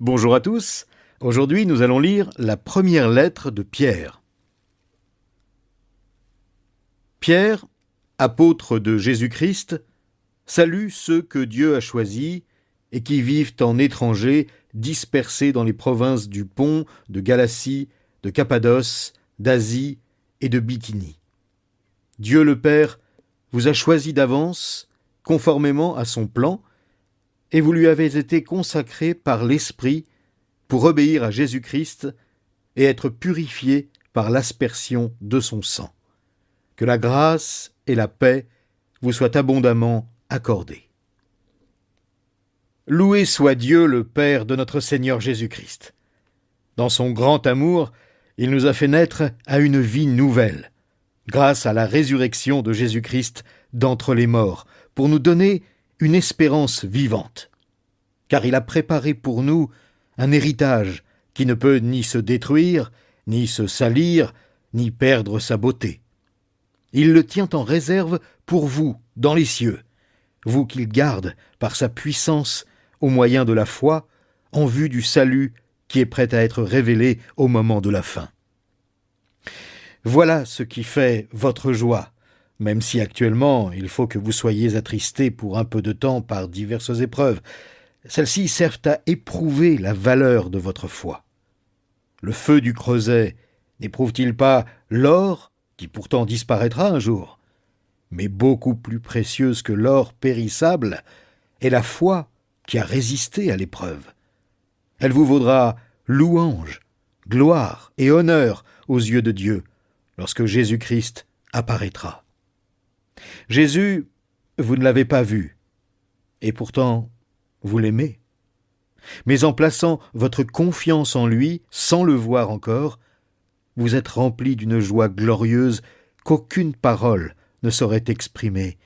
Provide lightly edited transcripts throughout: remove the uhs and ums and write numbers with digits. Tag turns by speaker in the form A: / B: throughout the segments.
A: Bonjour à tous. Aujourd'hui, nous allons lire la première lettre de Pierre. Pierre, apôtre de Jésus-Christ, salue ceux que Dieu a choisis et qui vivent en étrangers dispersés dans les provinces du Pont, de Galatie, de Cappadoce, d'Asie et de Bithynie. Dieu le Père vous a choisis d'avance, conformément à son plan, et vous lui avez été consacrés par l'Esprit pour obéir à Jésus-Christ et être purifiés par l'aspersion de son sang. Que la grâce et la paix vous soient abondamment accordées. Loué soit Dieu le Père de notre Seigneur Jésus-Christ. Dans son grand amour, il nous a fait naître à une vie nouvelle, grâce à la résurrection de Jésus-Christ d'entre les morts, pour nous donner une espérance vivante. Car il a préparé pour nous un héritage qui ne peut ni se détruire, ni se salir, ni perdre sa beauté. Il le tient en réserve pour vous, dans les cieux, vous qu'il garde par sa puissance au moyen de la foi, en vue du salut qui est prêt à être révélé au moment de la fin. Voilà ce qui fait votre joie, même si actuellement il faut que vous soyez attristés pour un peu de temps par diverses épreuves. Celles-ci servent à éprouver la valeur de votre foi. Le feu du creuset n'éprouve-t-il pas l'or, qui pourtant disparaîtra un jour? Mais beaucoup plus précieuse que l'or périssable est la foi qui a résisté à l'épreuve. Elle vous vaudra louange, gloire et honneur aux yeux de Dieu lorsque Jésus-Christ apparaîtra. Jésus, vous ne l'avez pas vu, et pourtant vous l'aimez. Mais en plaçant votre confiance en lui, sans le voir encore, vous êtes rempli d'une joie glorieuse qu'aucune parole ne saurait exprimer,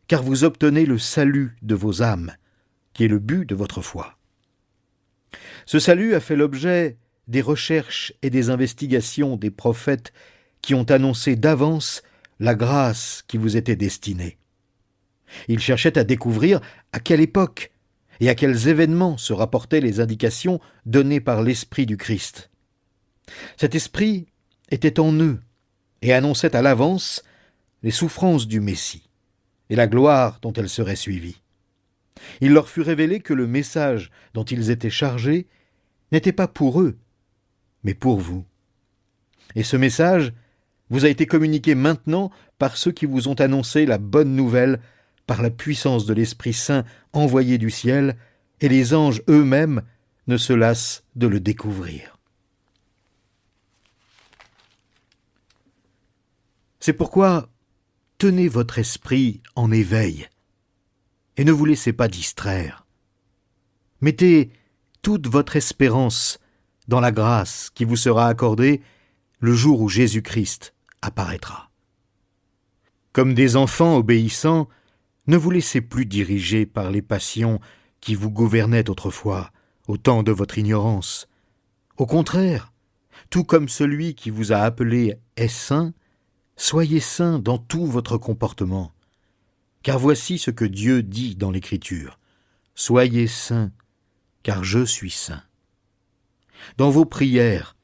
A: car vous obtenez le salut de vos âmes, qui est le but de votre foi. Ce salut a fait l'objet des recherches et des investigations des prophètes qui ont annoncé d'avance la grâce qui vous était destinée. Ils cherchaient à découvrir à quelle époque et à quels événements se rapportaient les indications données par l'Esprit du Christ. Cet Esprit était en eux et annonçait à l'avance les souffrances du Messie et la gloire dont elles seraient suivies. Il leur fut révélé que le message dont ils étaient chargés n'était pas pour eux, mais pour vous. Et ce message vous a été communiqué maintenant par ceux qui vous ont annoncé la bonne nouvelle par la puissance de l'Esprit Saint envoyé du ciel, et les anges eux-mêmes ne se lassent de le découvrir. C'est pourquoi tenez votre esprit en éveil et ne vous laissez pas distraire. Mettez toute votre espérance dans la grâce qui vous sera accordée le jour où Jésus-Christ apparaîtra. Comme des enfants obéissants, ne vous laissez plus diriger par les passions qui vous gouvernaient autrefois, au temps de votre ignorance. Au contraire, tout comme celui qui vous a appelé est saint, soyez saints dans tout votre comportement. Car voici ce que Dieu dit dans l'Écriture. Soyez saints, car je suis saint. Dans vos prières,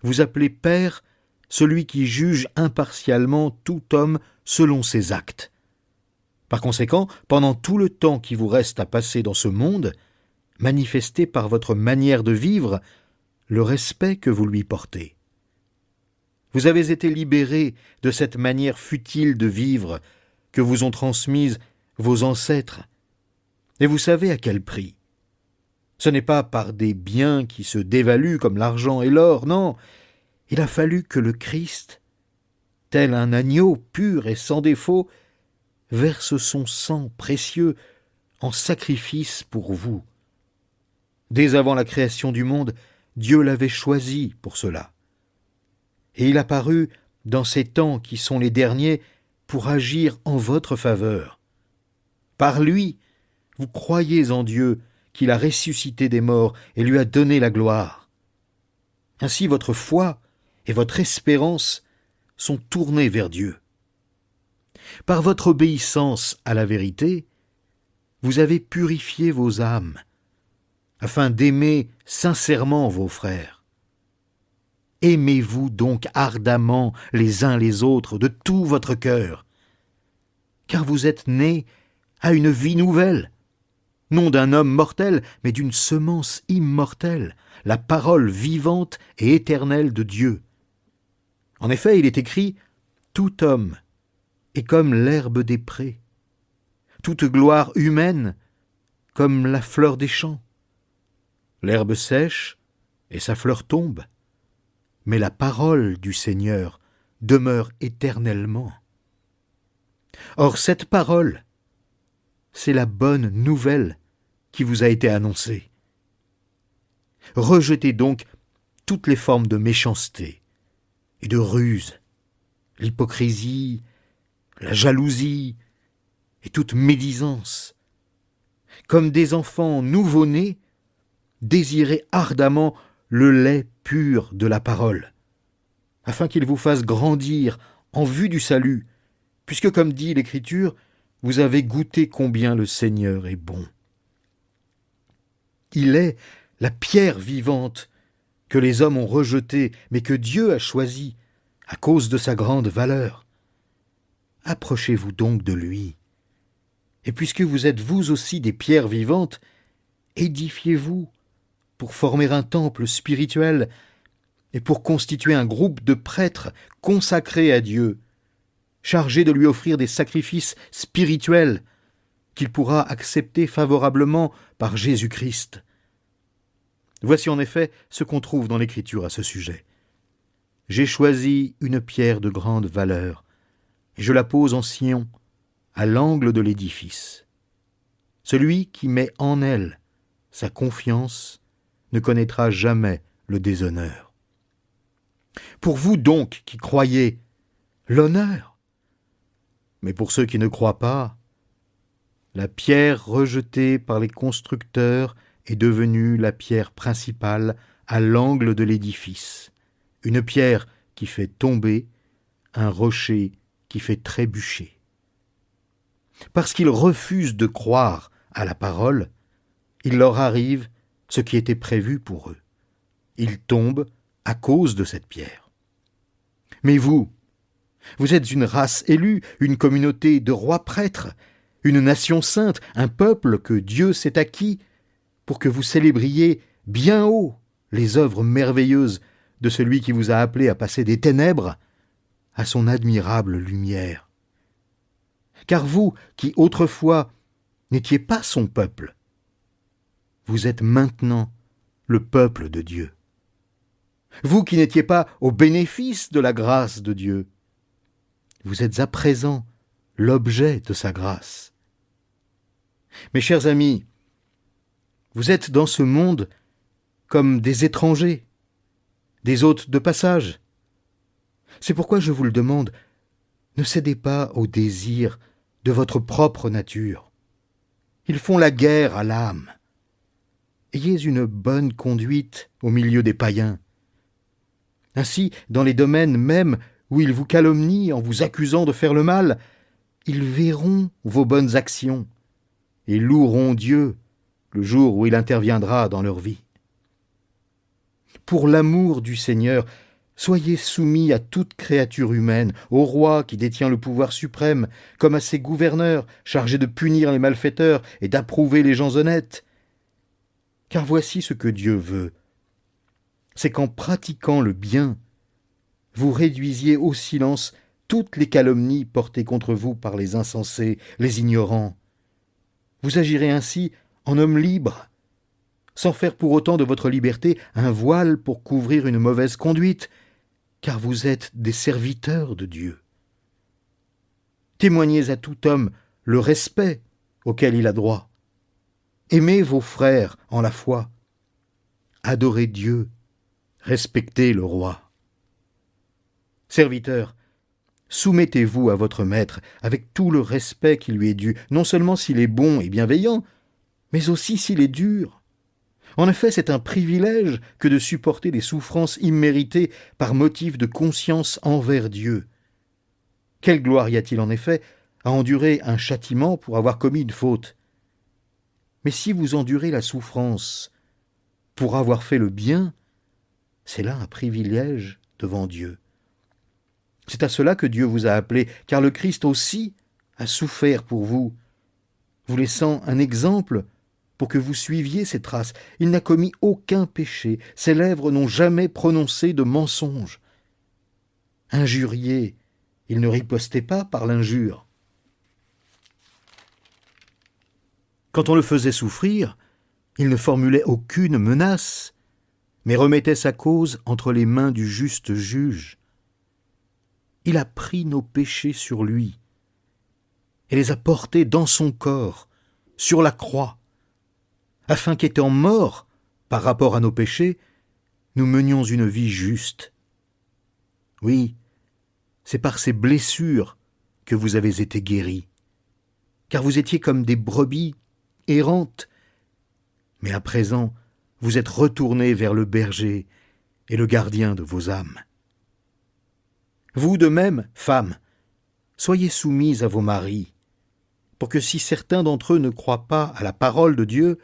A: vous appelez Père celui qui juge impartialement tout homme selon ses actes. Par conséquent, pendant tout le temps qui vous reste à passer dans ce monde, manifestez par votre manière de vivre le respect que vous lui portez. Vous avez été libérés de cette manière futile de vivre que vous ont transmise vos ancêtres, et vous savez à quel prix. Ce n'est pas par des biens qui se dévaluent comme l'argent et l'or, non. Il a fallu que le Christ, tel un agneau pur et sans défaut, verse son sang précieux en sacrifice pour vous. Dès avant la création du monde, Dieu l'avait choisi pour cela. Et il a paru dans ces temps qui sont les derniers pour agir en votre faveur. Par lui, vous croyez en Dieu qu'il a ressuscité des morts et lui a donné la gloire. Ainsi votre foi et votre espérance sont tournées vers Dieu. Par votre obéissance à la vérité, vous avez purifié vos âmes, afin d'aimer sincèrement vos frères. Aimez-vous donc ardemment les uns les autres de tout votre cœur, car vous êtes nés à une vie nouvelle, non d'un homme mortel, mais d'une semence immortelle, la parole vivante et éternelle de Dieu. En effet, il est écrit « Tout homme est comme l'herbe des prés, toute gloire humaine comme la fleur des champs. L'herbe sèche et sa fleur tombe, mais la parole du Seigneur demeure éternellement. » Or, cette parole, c'est la bonne nouvelle qui vous a été annoncée. Rejetez donc toutes les formes de méchanceté et de ruse, l'hypocrisie, la jalousie et toute médisance. Comme des enfants nouveau-nés, désirez ardemment le lait pur de la parole, afin qu'il vous fasse grandir en vue du salut, puisque, comme dit l'Écriture, vous avez goûté combien le Seigneur est bon. Il est la pierre vivante que les hommes ont rejetée, mais que Dieu a choisie à cause de sa grande valeur. Approchez-vous donc de lui, et puisque vous êtes vous aussi des pierres vivantes, édifiez-vous pour former un temple spirituel et pour constituer un groupe de prêtres consacrés à Dieu, chargés de lui offrir des sacrifices spirituels qu'il pourra accepter favorablement par Jésus-Christ. Voici en effet ce qu'on trouve dans l'Écriture à ce sujet. « J'ai choisi une pierre de grande valeur, et je la pose en Sion, à l'angle de l'édifice. Celui qui met en elle sa confiance ne connaîtra jamais le déshonneur. » Pour vous donc qui croyez, l'honneur. Mais pour ceux qui ne croient pas, la pierre rejetée par les constructeurs est devenue la pierre principale à l'angle de l'édifice, une pierre qui fait tomber, un rocher qui fait trébucher. Parce qu'ils refusent de croire à la parole, il leur arrive ce qui était prévu pour eux. Ils tombent à cause de cette pierre. Mais vous êtes une race élue, une communauté de rois prêtres, une nation sainte, un peuple que Dieu s'est acquis, pour que vous célébriez bien haut les œuvres merveilleuses de celui qui vous a appelé à passer des ténèbres à son admirable lumière. Car vous, qui autrefois n'étiez pas son peuple, vous êtes maintenant le peuple de Dieu. Vous qui n'étiez pas au bénéfice de la grâce de Dieu, vous êtes à présent l'objet de sa grâce. Mes chers amis, vous êtes dans ce monde comme des étrangers, des hôtes de passage. C'est pourquoi je vous le demande, ne cédez pas aux désirs de votre propre nature. Ils font la guerre à l'âme. Ayez une bonne conduite au milieu des païens. Ainsi, dans les domaines même où ils vous calomnient en vous accusant de faire le mal, ils verront vos bonnes actions et loueront Dieu le jour où il interviendra dans leur vie. Pour l'amour du Seigneur, soyez soumis à toute créature humaine, au roi qui détient le pouvoir suprême, comme à ses gouverneurs chargés de punir les malfaiteurs et d'approuver les gens honnêtes. Car voici ce que Dieu veut, c'est qu'en pratiquant le bien, vous réduisiez au silence toutes les calomnies portées contre vous par les insensés, les ignorants. Vous agirez ainsi en homme libre, sans faire pour autant de votre liberté un voile pour couvrir une mauvaise conduite, car vous êtes des serviteurs de Dieu. Témoignez à tout homme le respect auquel il a droit. Aimez vos frères en la foi. Adorez Dieu. Respectez le roi. Serviteurs, soumettez-vous à votre maître avec tout le respect qui lui est dû, non seulement s'il est bon et bienveillant, mais aussi s'il est dur. En effet, c'est un privilège que de supporter des souffrances imméritées par motif de conscience envers Dieu. Quelle gloire y a-t-il en effet à endurer un châtiment pour avoir commis une faute ? Mais si vous endurez la souffrance pour avoir fait le bien, c'est là un privilège devant Dieu. C'est à cela que Dieu vous a appelé, car le Christ aussi a souffert pour vous, vous laissant un exemple pour que vous suiviez ses traces. Il n'a commis aucun péché, ses lèvres n'ont jamais prononcé de mensonge. Injurié, il ne ripostait pas par l'injure. Quand on le faisait souffrir, il ne formulait aucune menace, mais remettait sa cause entre les mains du juste juge. Il a pris nos péchés sur lui et les a portés dans son corps, sur la croix, afin qu'étant morts par rapport à nos péchés, nous menions une vie juste. Oui, c'est par ces blessures que vous avez été guéris, car vous étiez comme des brebis errantes, mais à présent, vous êtes retournés vers le berger et le gardien de vos âmes. Vous de même, femmes, soyez soumises à vos maris, pour que si certains d'entre eux ne croient pas à la parole de Dieu,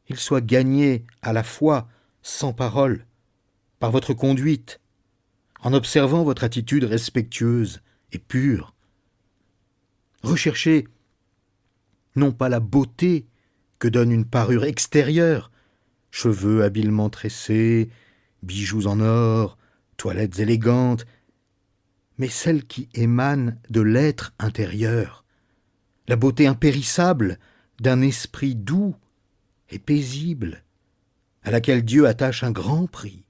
A: ils soient gagnés à la foi sans parole, par votre conduite, en observant votre attitude respectueuse et pure. Recherchez non pas la beauté que donne une parure extérieure, cheveux habilement tressés, bijoux en or, toilettes élégantes, mais celle qui émane de l'être intérieur, la beauté impérissable d'un esprit doux et paisible, à laquelle Dieu attache un grand prix.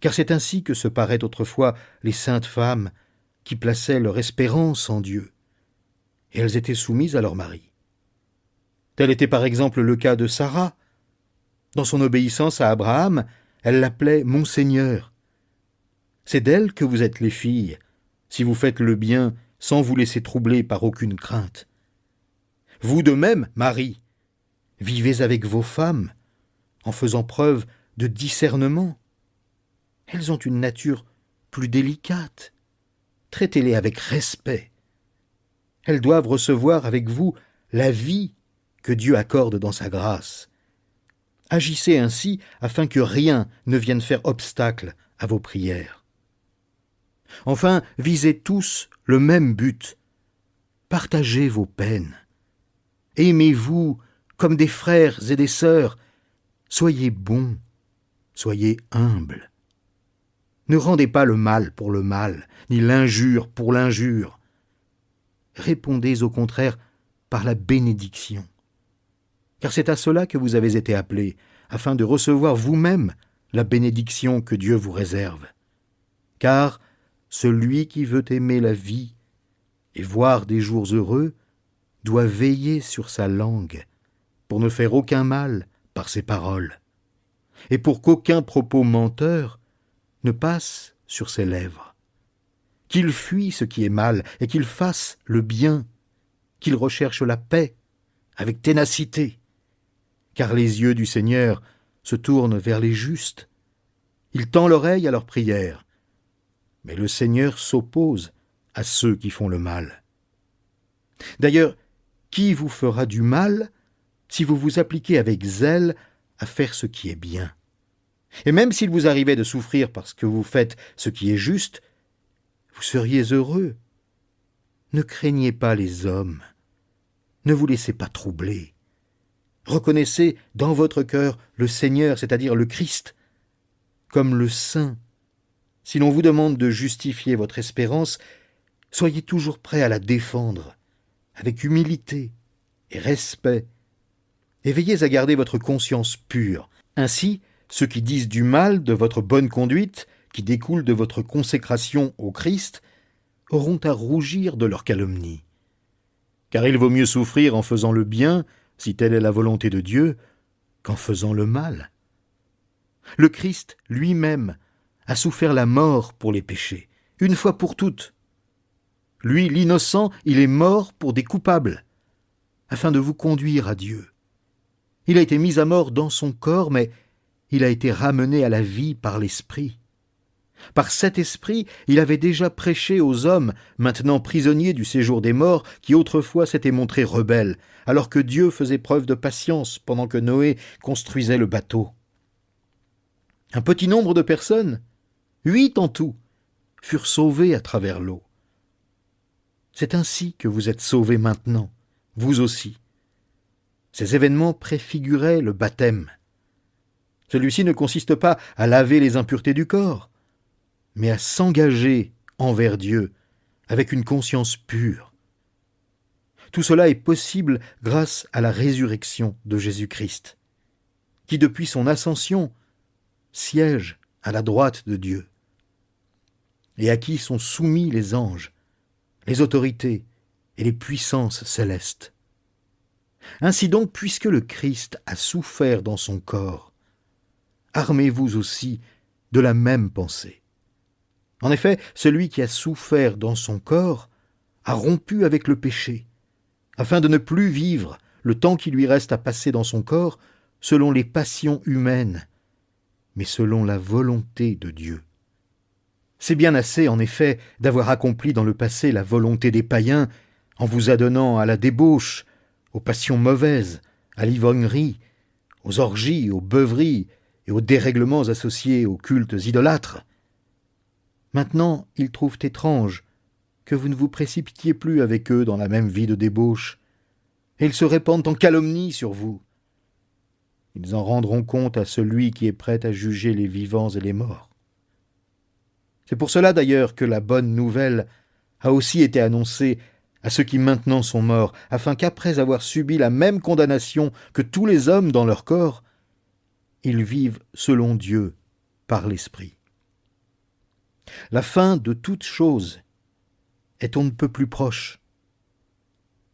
A: Car c'est ainsi que se paraient autrefois les saintes femmes qui plaçaient leur espérance en Dieu, et elles étaient soumises à leur mari. Tel était par exemple le cas de Sarah. Dans son obéissance à Abraham, elle l'appelait « Mon Seigneur ». C'est d'elle que vous êtes les filles, si vous faites le bien sans vous laisser troubler par aucune crainte. Vous de même, Marie, vivez avec vos femmes, en faisant preuve de discernement. Elles ont une nature plus délicate. Traitez-les avec respect. Elles doivent recevoir avec vous la vie que Dieu accorde dans sa grâce. Agissez ainsi afin que rien ne vienne faire obstacle à vos prières. Enfin, visez tous le même but. Partagez vos peines. Aimez-vous comme des frères et des sœurs. Soyez bons, soyez humbles. Ne rendez pas le mal pour le mal, ni l'injure pour l'injure. Répondez au contraire par la bénédiction. Car c'est à cela que vous avez été appelés, afin de recevoir vous-même la bénédiction que Dieu vous réserve. Car celui qui veut aimer la vie et voir des jours heureux doit veiller sur sa langue, pour ne faire aucun mal par ses paroles, et pour qu'aucun propos menteur ne passe sur ses lèvres. Qu'il fuit ce qui est mal et qu'il fasse le bien, qu'il recherche la paix avec ténacité, car les yeux du Seigneur se tournent vers les justes. Il tend l'oreille à leurs prières, mais le Seigneur s'oppose à ceux qui font le mal. D'ailleurs, qui vous fera du mal si vous vous appliquez avec zèle à faire ce qui est bien? Et même s'il vous arrivait de souffrir parce que vous faites ce qui est juste, vous seriez heureux. Ne craignez pas les hommes. Ne vous laissez pas troubler. Reconnaissez dans votre cœur le Seigneur, c'est-à-dire le Christ, comme le Saint. Si l'on vous demande de justifier votre espérance, soyez toujours prêt à la défendre, avec humilité et respect, et veillez à garder votre conscience pure. Ainsi, ceux qui disent du mal de votre bonne conduite, qui découle de votre consécration au Christ, auront à rougir de leur calomnie. Car il vaut mieux souffrir en faisant le bien, si telle est la volonté de Dieu, qu'en faisant le mal. Le Christ lui-même a souffert la mort pour les péchés, une fois pour toutes. Lui, l'innocent, il est mort pour des coupables, afin de vous conduire à Dieu. Il a été mis à mort dans son corps, mais il a été ramené à la vie par l'Esprit. Par cet Esprit, il avait déjà prêché aux hommes, maintenant prisonniers du séjour des morts, qui autrefois s'étaient montrés rebelles, alors que Dieu faisait preuve de patience pendant que Noé construisait le bateau. Un petit nombre de personnes, 8 en tout, furent sauvées à travers l'eau. C'est ainsi que vous êtes sauvés maintenant, vous aussi. Ces événements préfiguraient le baptême. Celui-ci ne consiste pas à laver les impuretés du corps, mais à s'engager envers Dieu avec une conscience pure. Tout cela est possible grâce à la résurrection de Jésus-Christ, qui depuis son ascension siège à la droite de Dieu, et à qui sont soumis les anges, les autorités et les puissances célestes. Ainsi donc, puisque le Christ a souffert dans son corps, armez-vous aussi de la même pensée. En effet, celui qui a souffert dans son corps a rompu avec le péché, afin de ne plus vivre le temps qui lui reste à passer dans son corps selon les passions humaines, mais selon la volonté de Dieu. C'est bien assez, en effet, d'avoir accompli dans le passé la volonté des païens en vous adonnant à la débauche, aux passions mauvaises, à l'ivrognerie, aux orgies, aux beuveries et aux dérèglements associés aux cultes idolâtres. Maintenant, ils trouvent étrange que vous ne vous précipitiez plus avec eux dans la même vie de débauche, et ils se répandent en calomnie sur vous. Ils en rendront compte à celui qui est prêt à juger les vivants et les morts. C'est pour cela d'ailleurs que la bonne nouvelle a aussi été annoncée à ceux qui maintenant sont morts, afin qu'après avoir subi la même condamnation que tous les hommes dans leur corps, ils vivent selon Dieu par l'Esprit. La fin de toute chose est on ne peut plus proche.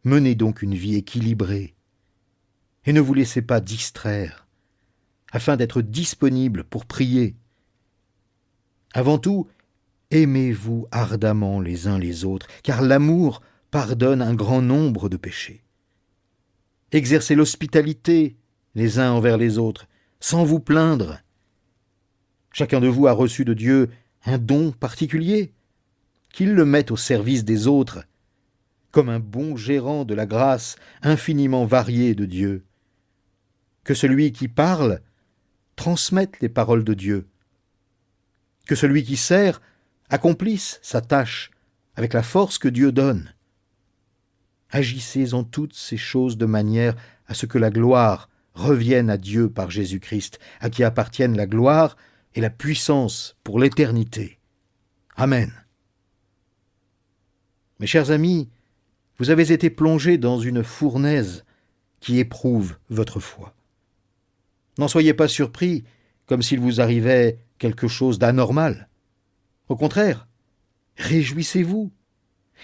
A: Menez donc une vie équilibrée et ne vous laissez pas distraire, afin d'être disponible pour prier. Avant tout, aimez-vous ardemment les uns les autres, car l'amour pardonne un grand nombre de péchés. Exercez l'hospitalité les uns envers les autres, sans vous plaindre. Chacun de vous a reçu de Dieu un don particulier, qu'il le mette au service des autres, comme un bon gérant de la grâce infiniment variée de Dieu. Que celui qui parle transmette les paroles de Dieu. Que celui qui sert accomplisse sa tâche avec la force que Dieu donne. Agissez en toutes ces choses de manière à ce que la gloire revienne à Dieu par Jésus-Christ, à qui appartiennent la gloire et la puissance pour l'éternité. Amen. Mes chers amis, vous avez été plongés dans une fournaise qui éprouve votre foi. N'en soyez pas surpris, comme s'il vous arrivait quelque chose d'anormal. Au contraire, réjouissez-vous,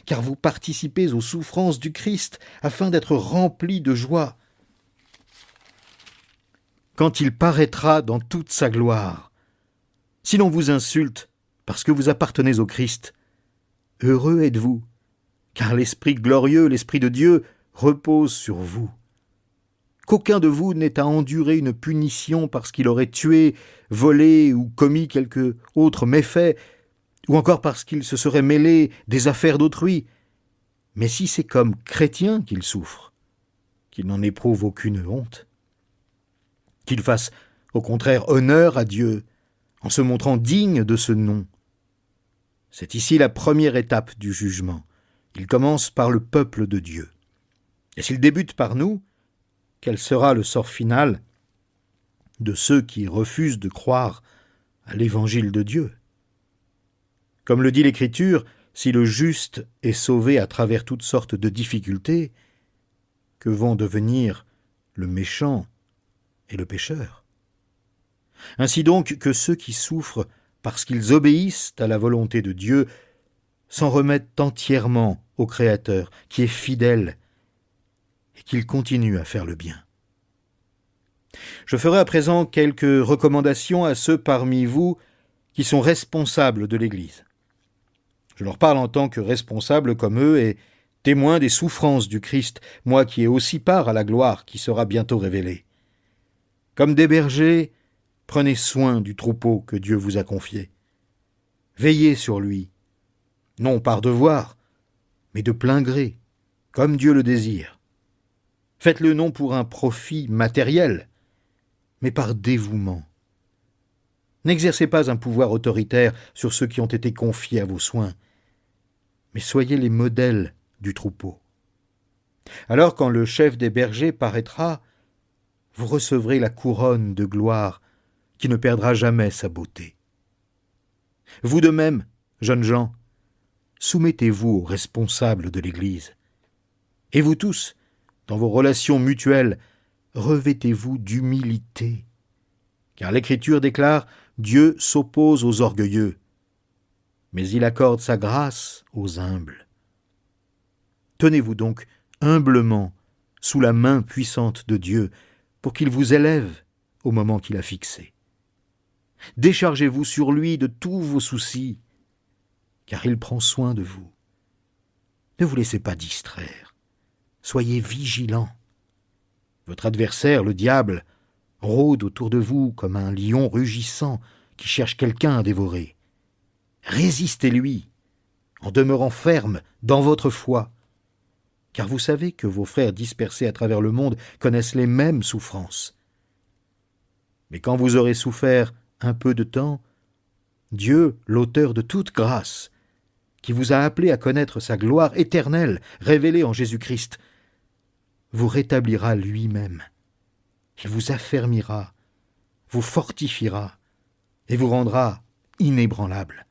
A: car vous participez aux souffrances du Christ afin d'être remplis de joie. Quand il paraîtra dans toute sa gloire, si l'on vous insulte parce que vous appartenez au Christ, heureux êtes-vous, car l'Esprit glorieux, l'Esprit de Dieu, repose sur vous. Qu'aucun de vous n'ait à endurer une punition parce qu'il aurait tué, volé ou commis quelque autre méfait, ou encore parce qu'il se serait mêlé des affaires d'autrui. Mais si c'est comme chrétien qu'il souffre, qu'il n'en éprouve aucune honte, qu'il fasse au contraire honneur à Dieu en se montrant digne de ce nom. C'est ici la première étape du jugement. Il commence par le peuple de Dieu. Et s'il débute par nous, quel sera le sort final de ceux qui refusent de croire à l'évangile de Dieu? Comme le dit l'Écriture, si le juste est sauvé à travers toutes sortes de difficultés, que vont devenir le méchant et le pécheur? Ainsi donc que ceux qui souffrent parce qu'ils obéissent à la volonté de Dieu s'en remettent entièrement au Créateur, qui est fidèle et qu'il continue à faire le bien. Je ferai à présent quelques recommandations à ceux parmi vous qui sont responsables de l'Église. Je leur parle en tant que responsable comme eux et témoin des souffrances du Christ, moi qui ai aussi part à la gloire qui sera bientôt révélée. Comme des bergers, prenez soin du troupeau que Dieu vous a confié. Veillez sur lui, non par devoir, mais de plein gré, comme Dieu le désire. Faites-le non pour un profit matériel, mais par dévouement. N'exercez pas un pouvoir autoritaire sur ceux qui ont été confiés à vos soins, mais soyez les modèles du troupeau. Alors quand le chef des bergers paraîtra, vous recevrez la couronne de gloire qui ne perdra jamais sa beauté. Vous de même, jeunes gens, soumettez-vous aux responsables de l'Église. Et vous tous, dans vos relations mutuelles, revêtez-vous d'humilité. Car l'Écriture déclare « Dieu s'oppose aux orgueilleux, mais il accorde sa grâce aux humbles. » Tenez-vous donc humblement sous la main puissante de Dieu pour qu'il vous élève au moment qu'il a fixé. Déchargez-vous sur lui de tous vos soucis, car il prend soin de vous. Ne vous laissez pas distraire, soyez vigilants. Votre adversaire, le diable, rôde autour de vous comme un lion rugissant qui cherche quelqu'un à dévorer. Résistez-lui, en demeurant ferme dans votre foi, car vous savez que vos frères dispersés à travers le monde connaissent les mêmes souffrances. Mais quand vous aurez souffert un peu de temps, Dieu, l'auteur de toute grâce, qui vous a appelé à connaître sa gloire éternelle révélée en Jésus-Christ, vous rétablira lui-même. Il vous affermira, vous fortifiera et vous rendra inébranlable.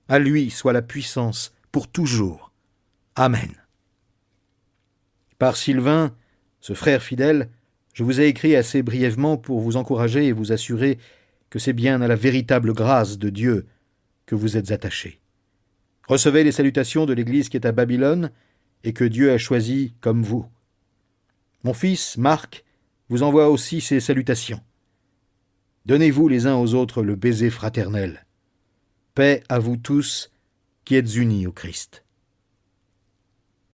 A: À lui soit la puissance pour toujours. Amen. Par Sylvain, ce frère fidèle, je vous ai écrit assez brièvement pour vous encourager et vous assurer que c'est bien à la véritable grâce de Dieu que vous êtes attachés. Recevez les salutations de l'Église qui est à Babylone et que Dieu a choisie comme vous. Mon fils, Marc, vous envoie aussi ses salutations. Donnez-vous les uns aux autres le baiser fraternel. Paix à vous tous qui êtes unis au Christ.